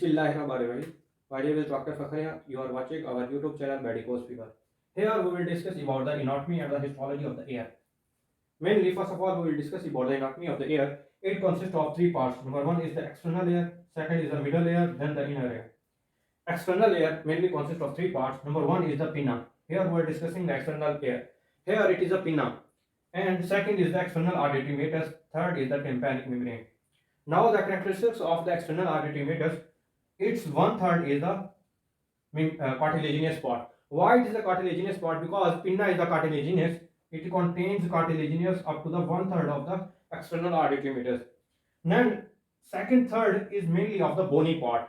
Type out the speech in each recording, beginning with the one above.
Bismillahirrahmanirrahim. My name is Dr. Fakhriya. You are watching our YouTube channel Medical Speaker. Here we will discuss about the anatomy and the histology of the ear. Mainly, first of all, we will discuss about the anatomy of the ear. It consists of three parts. Number one is the external ear, second is the middle ear, then the inner ear. External ear mainly consists of three parts. Number one is the pinna. Here we are discussing the external ear. Here it is a pinna. And second is the external auditory meatus. Third is the tympanic membrane. Now the characteristics of the external auditory meatus. Its one third is the cartilaginous part. Why it is a cartilaginous part? Because pinna is the cartilaginous. It contains cartilaginous up to the one third of the external auditory meatus. Then second third is mainly of the bony part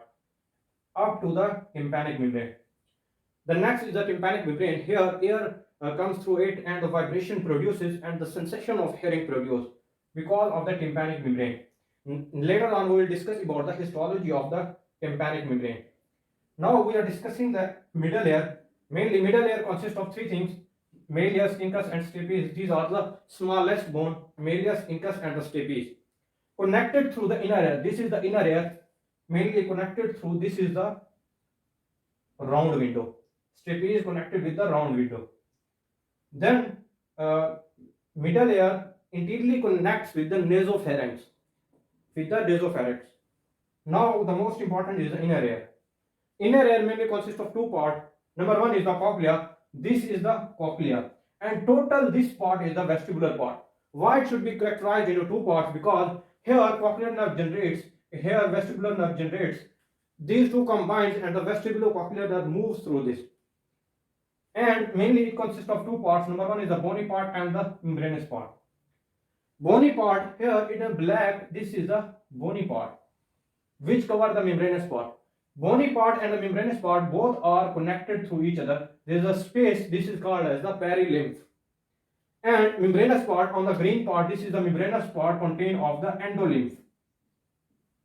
up to the tympanic membrane. The next is the tympanic membrane. Here air comes through it and the vibration produces and the sensation of hearing produced because of the tympanic membrane. Later on we will discuss about the histology of the tympanic membrane. Now we are discussing the middle ear. Mainly middle ear consists of three things: malleus, incus and stapes. These are the smallest bone, malleus, incus and the stapes. Connected through the inner ear. This is the inner ear. Mainly connected through this is the round window. Stapes is connected with the round window. Then middle ear interiorly connects with the nasopharynx. Now the most important is the inner ear. Inner ear mainly consists of two parts. Number one is the cochlea. This is the cochlea, and total this part is the vestibular part. Why it should be characterized into two parts? Because here cochlear nerve generates, here vestibular nerve generates. These two combines and the vestibulocochlear nerve moves through this. And mainly it consists of two parts. Number one is the bony part and the membranous part. Bony part, here in a black, this is the bony part which cover the membranous part. Bony part and the membranous part both are connected through each other. There is a space, this is called as the perilymph. And membranous part on the green part, this is the membranous part contain of the endolymph.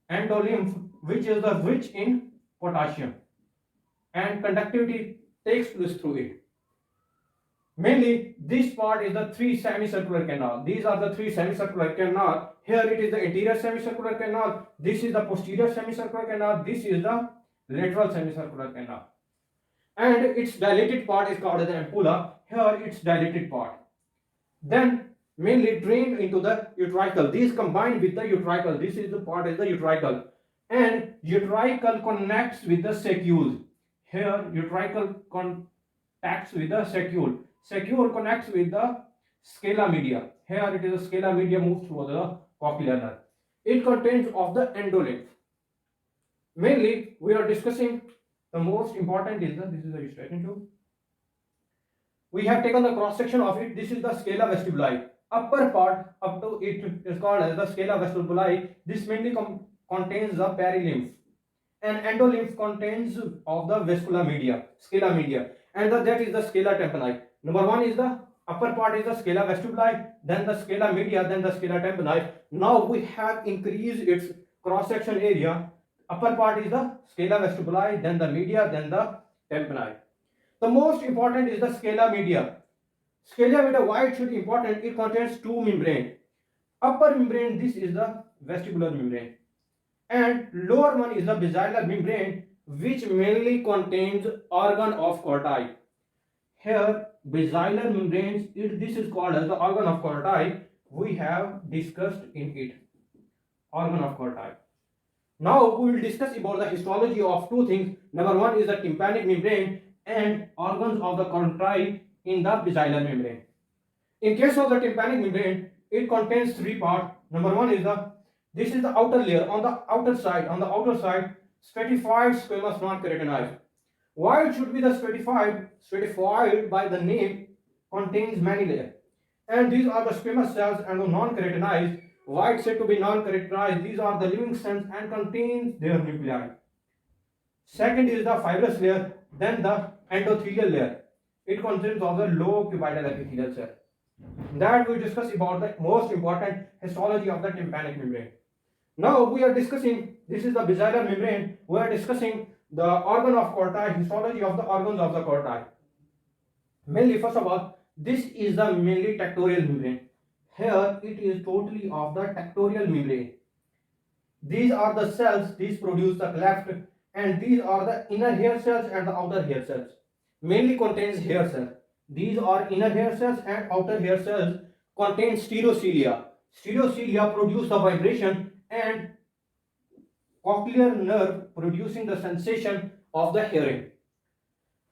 Endolymph, which is the rich in potassium, and conductivity takes place through it. Mainly this part is the three semicircular canal. These are the three semicircular canal. Here it is the anterior semicircular canal. This is the posterior semicircular canal. This is the lateral semicircular canal. And its dilated part is called as the ampulla. Here its dilated part. Then mainly drained into the utricle. These combine with the utricle. This is the part is the utricle. And utricle connects with the saccule. Here utricle contacts with the saccule. Saccule connects with the scala media. Here it is the scala media moves through the cochlear nerve. It contains of the endolymph. Mainly we are discussing the most important is the, this is the straighten tube. We have taken the cross section of it. This is the scala vestibuli. Upper part up to it is called as the scala vestibuli. This mainly contains the perilymph. And endolymph contains of the vascular media, scala media, and that is the scala tympani. Number one is the upper part is the scala vestibuli, then the scala media, then the scala tympani. Now we have increased its cross section area. Upper part is the scala vestibuli, then the media, then the tympani. The most important is the scala media. Scala media, why it should be important? It contains two membranes. Upper membrane, this is the vestibular membrane, and lower one is the basilar membrane, which mainly contains organ of Corti. Here basilar membranes, this is called as the organ of Corti. We have discussed in it organ of Corti. Now we will discuss about the histology of two things. Number one is the tympanic membrane and organs of the Corti in the basilar membrane. In case of the tympanic membrane, it contains three parts. Number one is the, this is the outer layer. On the outer side, stratified squamous non-keratinized. Why it should be the stratified? Stratified by the name contains many layers. And these are the squamous cells and the non-keratinized. Why it's said to be non-keratinized? These are the living cells and contains their nuclei. Second is the fibrous layer, then the endothelial layer. It consists of the low cuboidal epithelial cell. That we discuss about the most important histology of the tympanic membrane. Now we are discussing, this is the basilar membrane. We are discussing the organ of Corti, histology of the organs of the Corti. Mainly, first of all, this is the mainly tectorial membrane. Here it is totally of the tectorial membrane. These are the cells, these produce the cleft, and these are the inner hair cells and the outer hair cells. Mainly contains hair cells. These are inner hair cells and outer hair cells contain stereocilia. Stereocilia produce the vibration and cochlear nerve producing the sensation of the hearing.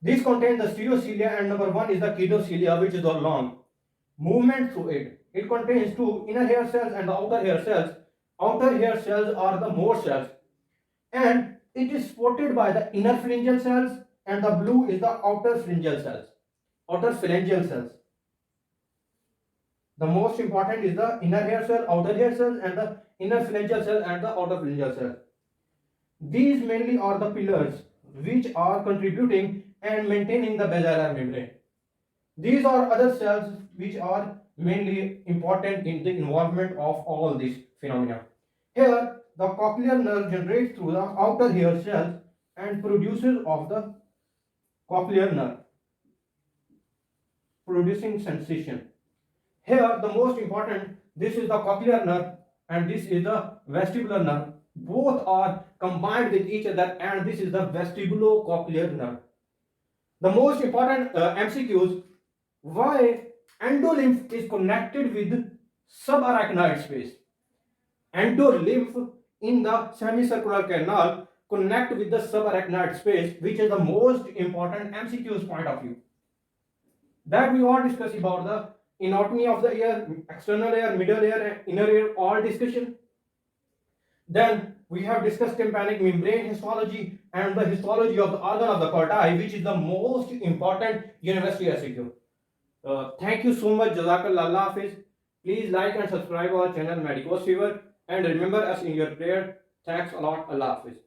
These contain the stereocilia and number one is the kinocilia, which is the long movement through it. It contains two inner hair cells and the outer hair cells. Outer hair cells are the more cells and it is supported by the inner pharyngeal cells and the blue is the outer pharyngeal cells. Outer pharyngeal cells. The most important is the inner hair cell, outer hair cells and the inner pharyngeal cell and the outer pharyngeal cell. These mainly are the pillars which are contributing and maintaining the basilar membrane. These are other cells which are mainly important in the involvement of all these phenomena. Here, the cochlear nerve generates through the outer hair cells and produces of the cochlear nerve, producing sensation. Here, the most important, this is the cochlear nerve and this is the vestibular nerve. Both are combined with each other and this is the vestibulocochlear nerve. The most important MCQs, why endolymph is connected with subarachnoid space. Endolymph in the semicircular canal connect with the subarachnoid space, which is the most important MCQs point of view. That we all discuss about the anatomy of the ear, external ear, middle ear, and inner ear, all discussion. Then we have discussed tympanic membrane histology and the histology of the organ of the corti, which is the most important university MCQ. Thank you so much. Jazakallah. Allah Hafiz. Please like and subscribe our channel Medicos Fever and remember us in your prayer. Thanks a lot. Allah Hafiz.